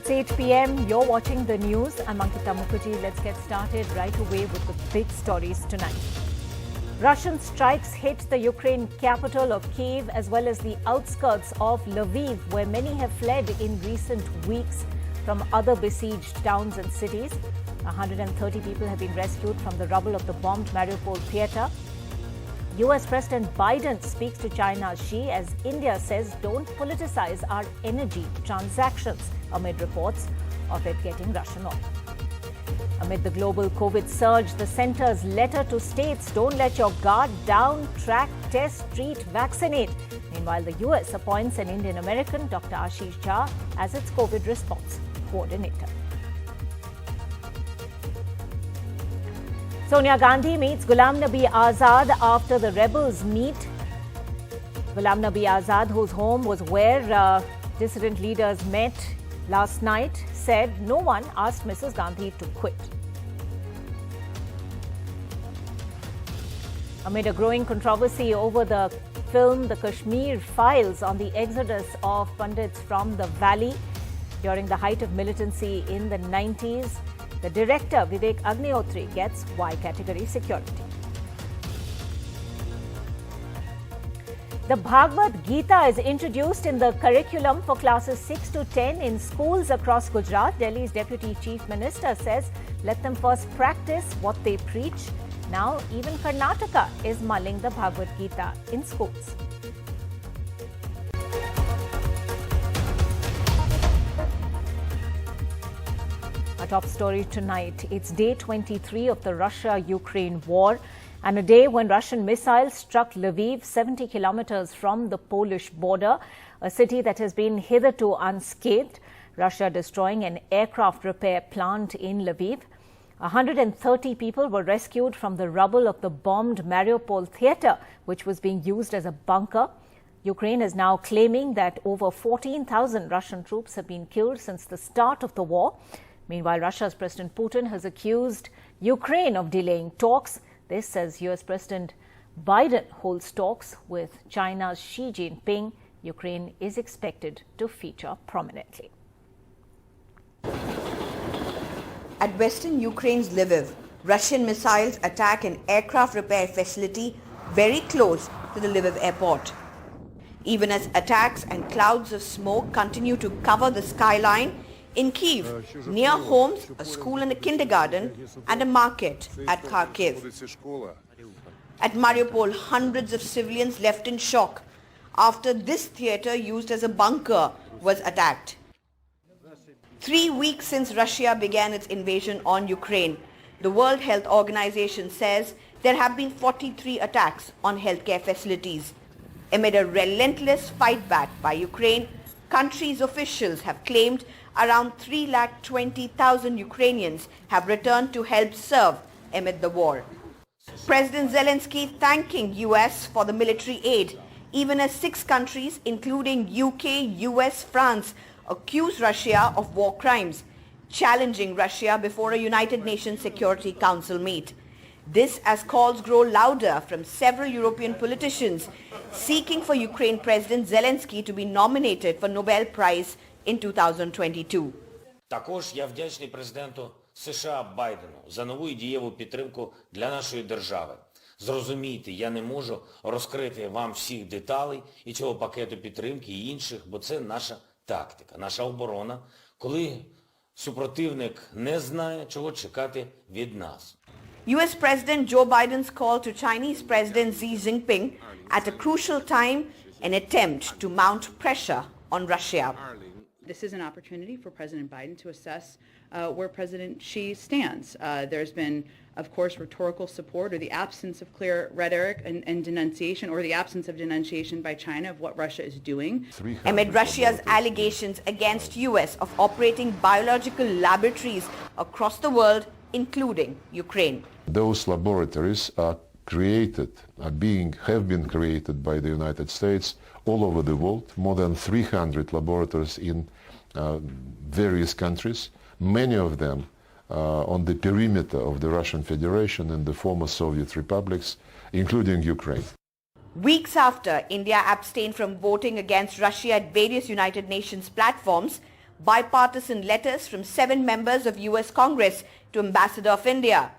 It's 8 p.m. You're watching the news. I'm Ankita Mukherjee. Let's get started right away with the big stories tonight. Russian strikes hit the Ukraine capital of Kyiv as well as the outskirts of Lviv, where many have fled in recent weeks from other besieged towns and cities. 130 people have been rescued from the rubble of the bombed Mariupol theatre. US President Biden speaks to China's Xi as India says don't politicize our energy transactions amid reports of it getting Russian oil. Amid the global COVID surge, the centre's letter to states, don't let your guard down, track, test, treat, vaccinate. Meanwhile, the US appoints an Indian-American, Dr. Ashish Jha, as its COVID response coordinator. Sonia Gandhi meets Ghulam Nabi Azad after the rebels meet. Ghulam Nabi Azad, whose home was where dissident leaders met last night, said no one asked Mrs. Gandhi to quit. Amid a growing controversy over the film The Kashmir Files on the exodus of Pandits from the valley during the height of militancy in the 90s, the director, Vivek Agnihotri, gets Y category security. The Bhagavad Gita is introduced in the curriculum for classes 6 to 10 in schools across Gujarat. Delhi's Deputy Chief Minister says let them first practice what they preach. Now even Karnataka is mulling the Bhagavad Gita in schools. Our top story tonight, it's day 23 of the Russia-Ukraine war and a day when Russian missiles struck Lviv, 70 kilometers from the Polish border, a city that has been hitherto unscathed. Russia destroying an aircraft repair plant in Lviv. 130 people were rescued from the rubble of the bombed Mariupol theatre, which was being used as a bunker. Ukraine is now claiming that over 14,000 Russian troops have been killed since the start of the war. Meanwhile, Russia's President Putin has accused Ukraine of delaying talks. This as US President Biden holds talks with China's Xi Jinping. Ukraine is expected to feature prominently. At western Ukraine's Lviv, Russian missiles attack an aircraft repair facility very close to the Lviv airport. Even as attacks and clouds of smoke continue to cover the skyline, in Kyiv, near homes, a school and a kindergarten, and a market at Kharkiv. At Mariupol, hundreds of civilians left in shock after this theatre used as a bunker was attacked. 3 weeks since Russia began its invasion on Ukraine, the World Health Organization says there have been 43 attacks on healthcare facilities. Amid a relentless fight back by Ukraine, country's officials have claimed around 320,000 Ukrainians have returned to help serve amid the war. President Zelensky thanking US for the military aid, even as 6 countries, including UK, US, France, accuse Russia of war crimes, challenging Russia before a United Nations Security Council meet. This as calls grow louder from several European politicians seeking for Ukraine President Zelensky to be nominated for Nobel Prize in 2022. Також я вдячний президенту США Байдену за нову і дієву підтримку для нашої держави. Зрозумійте, я не можу розкрити вам всіх деталей і цього пакету підтримки і інших, бо це наша тактика, наша оборона, коли супротивник не знає, чого чекати від нас. US President Joe Biden's call to Chinese President Xi Jinping at a crucial time, an attempt to mount pressure on Russia. This is an opportunity for President Biden to assess where President Xi stands. There's been, of course, rhetorical support or the absence of clear rhetoric and denunciation or the absence of denunciation by China of what Russia is doing. Amid Russia's allegations against US of operating biological laboratories across the world, including Ukraine. Those laboratories have been created by the United States all over the world, more than 300 laboratories in various countries, many of them on the perimeter of the Russian Federation and the former Soviet republics, including Ukraine. Weeks after India abstained from voting against Russia at various United Nations platforms, bipartisan letters from 7 members of US Congress to Ambassador of India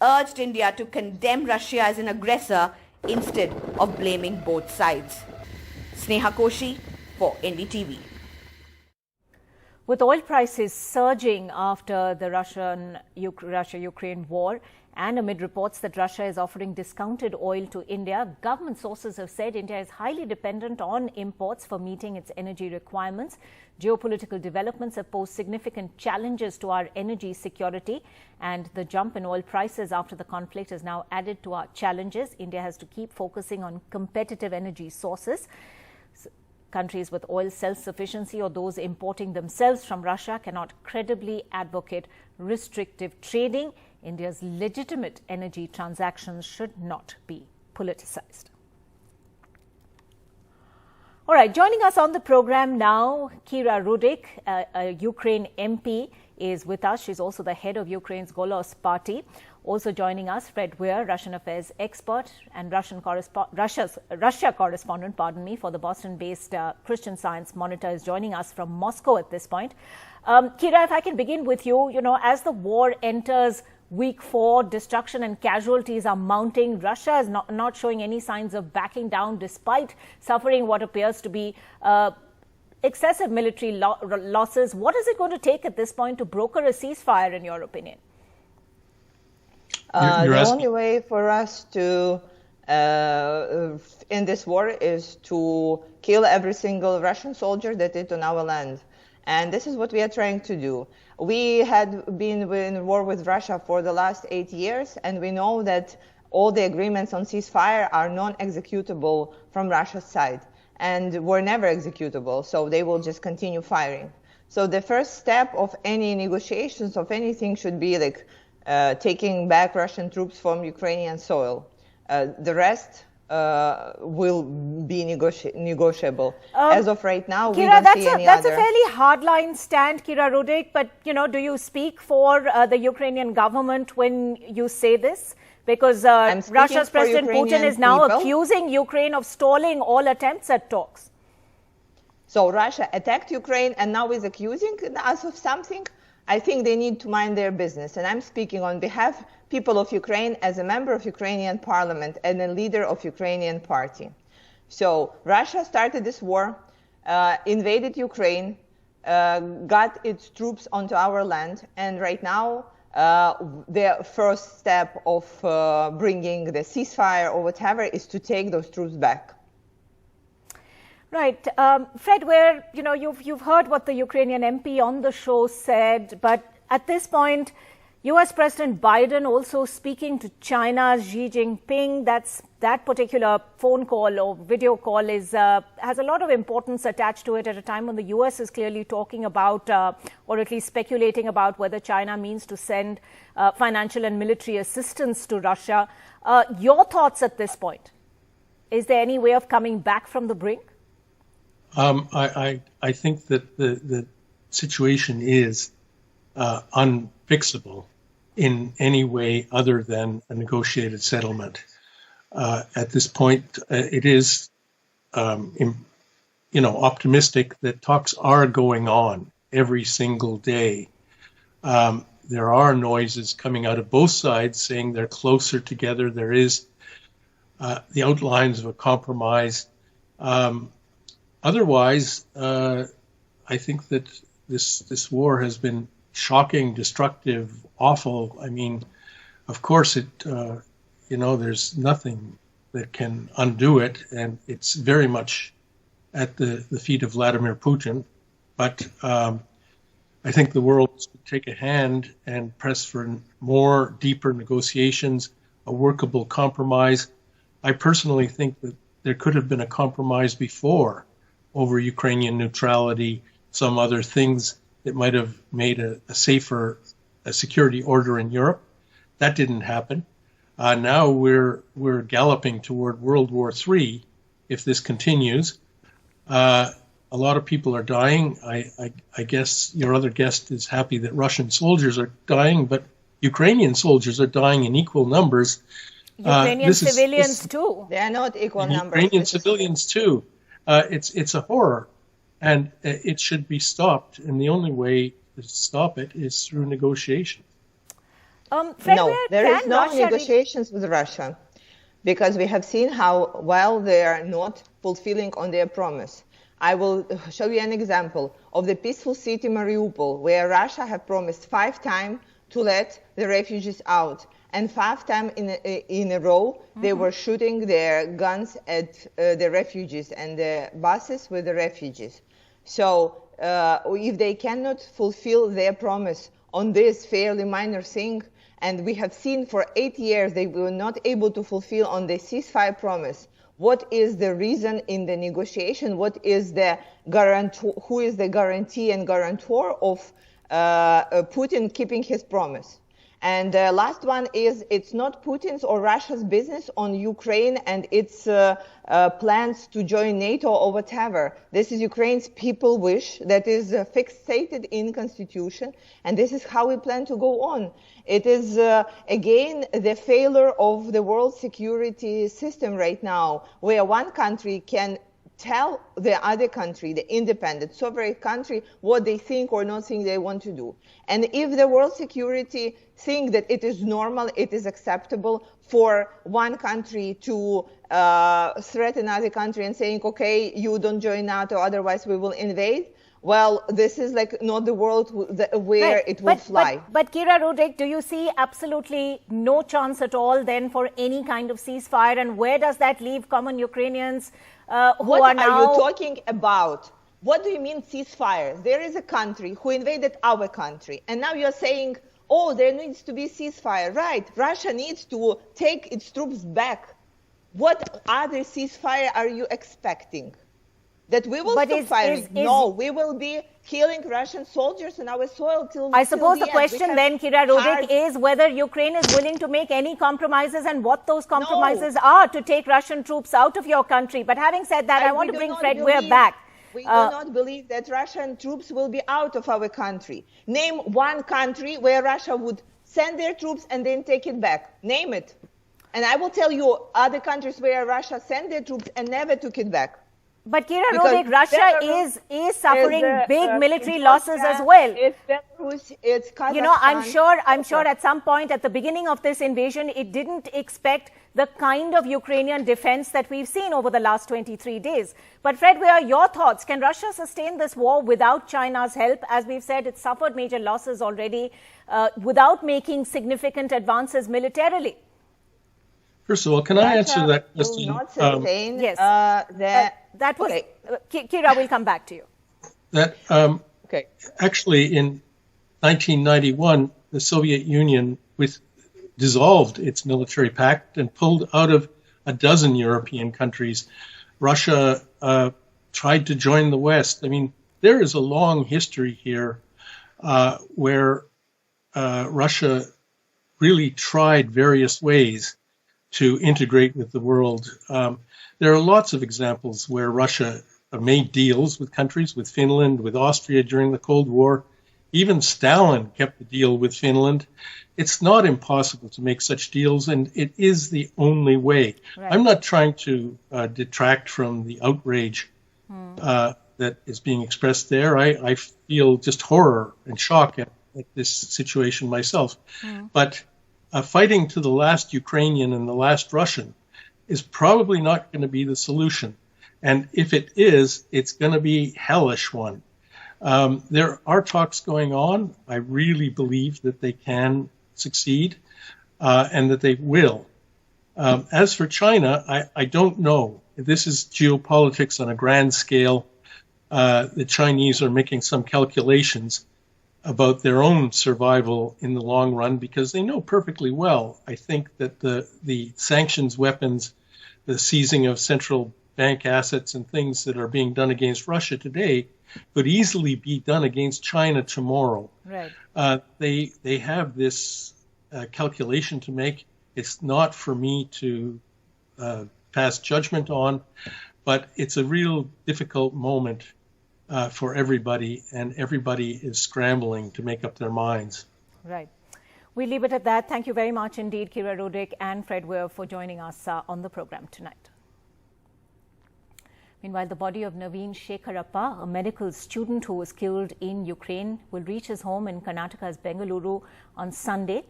urged India to condemn Russia as an aggressor instead of blaming both sides. Sneha Koshi for NDTV. With oil prices surging after the Russia-Ukraine war and amid reports that Russia is offering discounted oil to India, government sources have said India is highly dependent on imports for meeting its energy requirements. Geopolitical developments have posed significant challenges to our energy security, and the jump in oil prices after the conflict has now added to our challenges. India has to keep focusing on competitive energy sources. Countries with oil self-sufficiency or those importing themselves from Russia cannot credibly advocate restrictive trading. India's legitimate energy transactions should not be politicized. All right, joining us on the program now, Kira Rudik, a Ukraine MP, is with us. She's also the head of Ukraine's Golos party. Also joining us, Fred Weir, Russian affairs expert and Russia correspondent, for the Boston-based Christian Science Monitor, is joining us from Moscow at this point. Kira, if I can begin with you, as the war enters week 4, destruction and casualties are mounting. Russia is not showing any signs of backing down despite suffering what appears to be excessive military losses. What is it going to take at this point to broker a ceasefire, in your opinion? The only way for us to end this war is to kill every single Russian soldier that is on our land. And this is what we are trying to do. We had been in war with Russia for the last 8 years, and we know that all the agreements on ceasefire are non-executable from Russia's side, and were never executable, so they will just continue firing. So the first step of any negotiations of anything should be like taking back Russian troops from Ukrainian soil. The rest will be negotiable. As of right now, we don't see any that's other. a fairly hardline stand, Kira Rudik, but do you speak for the Ukrainian government when you say this? Because Russia's President Putin is now accusing Ukraine of stalling all attempts at talks. So Russia attacked Ukraine and now is accusing us of something? I think they need to mind their business. And I'm speaking on behalf of people of Ukraine as a member of Ukrainian parliament and a leader of Ukrainian party. So Russia started this war, invaded Ukraine, got its troops onto our land, and right now their first step of bringing the ceasefire or whatever is to take those troops back. Right. Fred, you've heard what the Ukrainian MP on the show said, but at this point, US President Biden also speaking to China's Xi Jinping. That particular phone call or video call has a lot of importance attached to it at a time when the US is clearly talking about, or at least speculating about, whether China means to send financial and military assistance to Russia. Your thoughts at this point? Is there any way of coming back from the brink? I think that the situation is unfixable in any way other than a negotiated settlement. At this point, it is, optimistic that talks are going on every single day. There are noises coming out of both sides saying they're closer together. There is the outlines of a compromise. Otherwise, I think that this war has been shocking, destructive, awful. I mean, of course, there's nothing that can undo it, and it's very much at the feet of Vladimir Putin. But I think the world should take a hand and press for more, deeper negotiations, a workable compromise. I personally think that there could have been a compromise before over Ukrainian neutrality, some other things that might have made a safer security order in Europe. That didn't happen. Now we're galloping toward World War III if this continues. A lot of people are dying. I guess your other guest is happy that Russian soldiers are dying, but Ukrainian soldiers are dying in equal numbers. Ukrainian civilians too. They are not equal numbers. Ukrainian civilians too. It's a horror. and it should be stopped. And the only way to stop it is through negotiation. Fred, No, there is no Russia negotiations with Russia, because we have seen how well they are not fulfilling on their promise. I will show you an example of the peaceful city Mariupol, where Russia have promised 5 times to let the refugees out. And 5 times in a row, they were shooting their guns at the refugees and the buses with the refugees. So if they cannot fulfill their promise on this fairly minor thing, and we have seen for 8 years they were not able to fulfill on the ceasefire promise, what is the reason in the negotiation? What is the guarantor? Who is the guarantee and guarantor of Putin keeping his promise? And the last one is, it's not Putin's or Russia's business on Ukraine and its plans to join NATO or whatever. This is Ukraine's people wish that is fixated in constitution, and this is how we plan to go on. It is, again, the failure of the world security system right now, where one country can tell the other country, the independent sovereign country, what they think or not think they want to do. And if the world security think that it is normal, it is acceptable for one country to threaten another country and saying, okay, you don't join NATO, otherwise we will invade, well, this is like not the world where right. it will fly. But Kira Rudik, do you see absolutely no chance at all then for any kind of ceasefire? And where does that leave common Ukrainians What are you talking about? What do you mean ceasefire? There is a country who invaded our country, and now you're saying, oh, there needs to be ceasefire. Right, Russia needs to take its troops back. What other ceasefire are you expecting? That we will stop firing? No, we will be killing Russian soldiers on our soil till I suppose the the question then, Kira Rudik, is whether Ukraine is willing to make any compromises and what those compromises are to take Russian troops out of your country. But having said that, I want to bring Fred Weir back. We do not believe that Russian troops will be out of our country. Name one country where Russia would send their troops and then take it back. Name it. And I will tell you other countries where Russia sent their troops and never took it back. But Kira Rudik, Russia is suffering big military losses as well. It's Belarus, it's Kazakhstan. You know, I'm sure at some point at the beginning of this invasion, it didn't expect the kind of Ukrainian defense that we've seen over the last 23 days. But Fred Weir, your thoughts? Can Russia sustain this war without China's help? As we've said, it suffered major losses already without making significant advances militarily. First of all, can I answer that question? Not sustain, yes. That was okay. Kira, we'll come back to you. That okay. Actually, in 1991, the Soviet Union dissolved its military pact and pulled out of a dozen European countries. Russia tried to join the West. I mean, there is a long history here where Russia really tried various ways to integrate with the world. There are lots of examples where Russia made deals with countries, with Finland, with Austria during the Cold War. Even Stalin kept the deal with Finland. It's not impossible to make such deals, and it is the only way. Right. I'm not trying to detract from the outrage that is being expressed there. I feel just horror and shock at this situation myself. But fighting to the last Ukrainian and the last Russian is probably not going to be the solution. And if it is, it's going to be a hellish one. There are talks going on. I really believe that they can succeed and that they will. As for China, I don't know. This is geopolitics on a grand scale. The Chinese are making some calculations about their own survival in the long run because they know perfectly well, I think, that the sanctions weapons, the seizing of central bank assets and things that are being done against Russia today could easily be done against China tomorrow. Right. They have this calculation to make. It's not for me to pass judgment on, but it's a real difficult moment for everybody, and everybody is scrambling to make up their minds. Right. We leave it at that. Thank you very much indeed, Kira Rudik and Fred Weir, for joining us on the program tonight. Meanwhile, the body of Naveen Shekharappa, a medical student who was killed in Ukraine, will reach his home in Karnataka's Bengaluru on Sunday.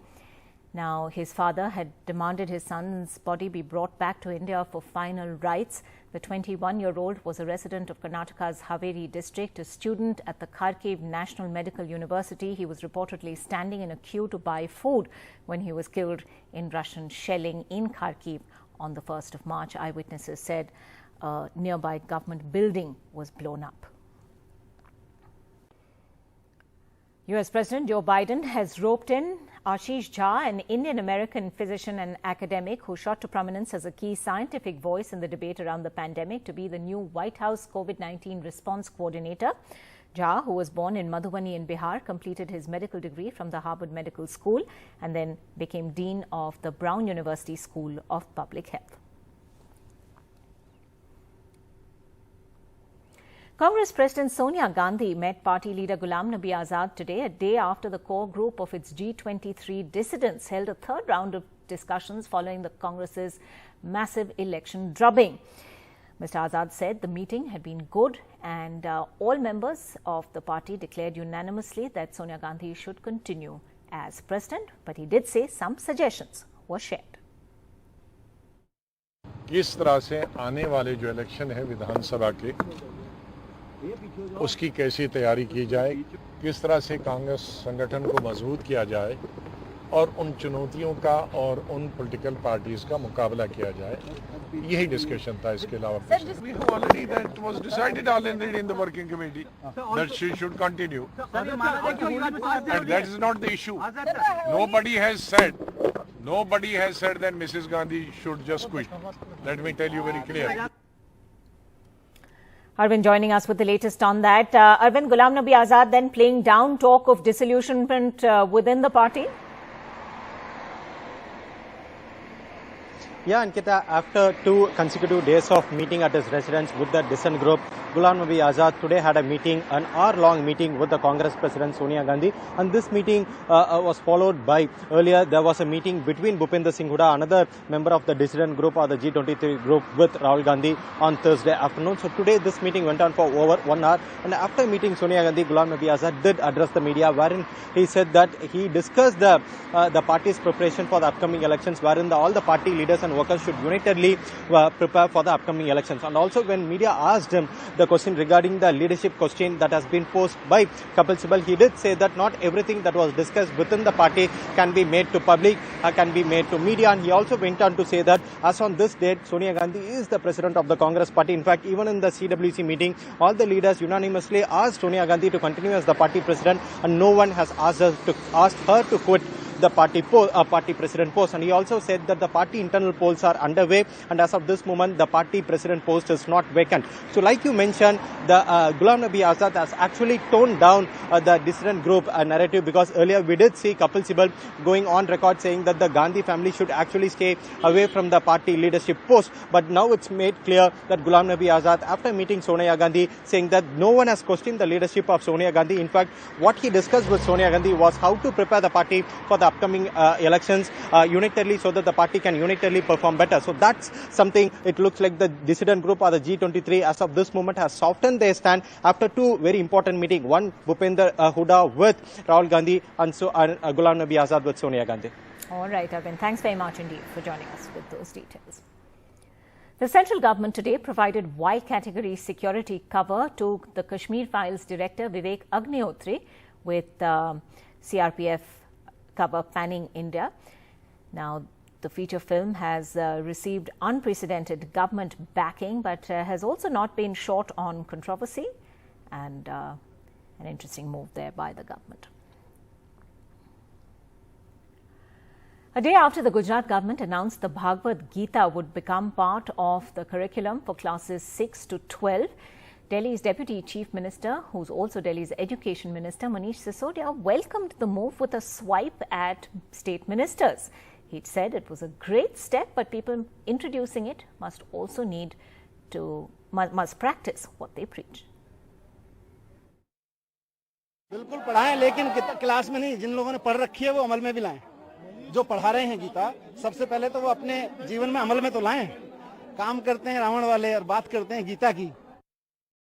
Now, his father had demanded his son's body be brought back to India for final rites. The 21-year-old was a resident of Karnataka's Haveri district, a student at the Kyiv National Medical University. He was reportedly standing in a queue to buy food when he was killed in Russian shelling in Kharkiv on the 1st of March. Eyewitnesses said a nearby government building was blown up. US President Joe Biden has roped in Ashish Jha, an Indian-American physician and academic who shot to prominence as a key scientific voice in the debate around the pandemic, to be the new White House COVID-19 response coordinator. Jha, who was born in Madhubani in Bihar, completed his medical degree from the Harvard Medical School and then became Dean of the Brown University School of Public Health. Congress President Sonia Gandhi met party leader Ghulam Nabi Azad today, a day after the core group of its G23 dissidents held a third round of discussions following the Congress's massive election drubbing. Mr. Azad said the meeting had been good and all members of the party declared unanimously that Sonia Gandhi should continue as president, but he did say some suggestions were shared. किस तरह से आने वाले जो election है विधानसभा के उसकी कैसी तैयारी की जाए, किस तरह से कांग्रेस संगठन को मजबूत किया जाए और उन चुनौतियों का और उन पॉलिटिकल पार्टीज का मुकाबला किया जाए, यही डिस्कशन था. इसके अलावा we have already that was decided already in the working committee that she should continue and that is not the issue. Nobody has said that Mrs. Gandhi should just quit. Let me tell you very clearly. Arvind joining us with the latest on that. Arvind, Ghulam Nabi Azad then playing down talk of disillusionment within the party? Yeah, Ankita, after 2 consecutive days of meeting at his residence with the dissent group, Ghulam Nabi Azad today had a meeting, an hour-long meeting with the Congress President Sonia Gandhi. And this meeting was followed by, earlier there was a meeting between Bhupender Singh Hooda, another member of the dissident group or the G23 group, with Rahul Gandhi on Thursday afternoon. So today this meeting went on for over 1 hour. And after meeting Sonia Gandhi, Ghulam Nabi Azad did address the media, wherein he said that he discussed the party's preparation for the upcoming elections, wherein all the party leaders and workers should unitedly prepare for the upcoming elections. And also when media asked him the question regarding the leadership question that has been posed by Kapil Sibal, he did say that not everything that was discussed within the party can be made to public, can be made to media. And he also went on to say that as on this date, Sonia Gandhi is the president of the Congress party. In fact, even in the CWC meeting, all the leaders unanimously asked Sonia Gandhi to continue as the party president, and no one has asked her to quit the party president post. And he also said that the party internal polls are underway, and as of this moment the party president post is not vacant. So like you mentioned, the Ghulam Nabi Azad has actually toned down the dissident group narrative, because earlier we did see Kapil Sibal going on record saying that the Gandhi family should actually stay away from the party leadership post. But now it's made clear that Ghulam Nabi Azad, after meeting Sonia Gandhi, saying that no one has questioned the leadership of Sonia Gandhi. In fact, what he discussed with Sonia Gandhi was how to prepare the party for the upcoming elections unitedly, so that the party can unitedly perform better. So that's something. It looks like the dissident group or the G23 as of this moment has softened their stand after 2 very important meetings. One, Bhupender Hooda with Rahul Gandhi, and Ghulam Nabi Azad with Sonia Gandhi. All right, Arvind. Thanks very much indeed for joining us with those details. The central government today provided Y category security cover to the Kashmir Files director Vivek Agnihotri, with CRPF cover panning India. Now, the feature film has received unprecedented government backing, but has also not been short on controversy, and an interesting move there by the government. A day after the Gujarat government announced the Bhagavad Gita would become part of the curriculum for classes 6 to 12, Delhi's Deputy Chief Minister, who's also Delhi's Education Minister, Manish Sisodia, welcomed the move with a swipe at state ministers. He said it was a great step, but people introducing it must also must practice what they preach. बिल्कुल पढ़ाएं, लेकिन class में नहीं. जिन लोगों ने पढ़ रखी है वो अमल में भी लाएं. जो पढ़ा रहे हैं गीता, सबसे पहले तो वो अपने जीवन में अमल में तो लाएं. काम करते हैं रावण वाले और बात करते हैं गीता की।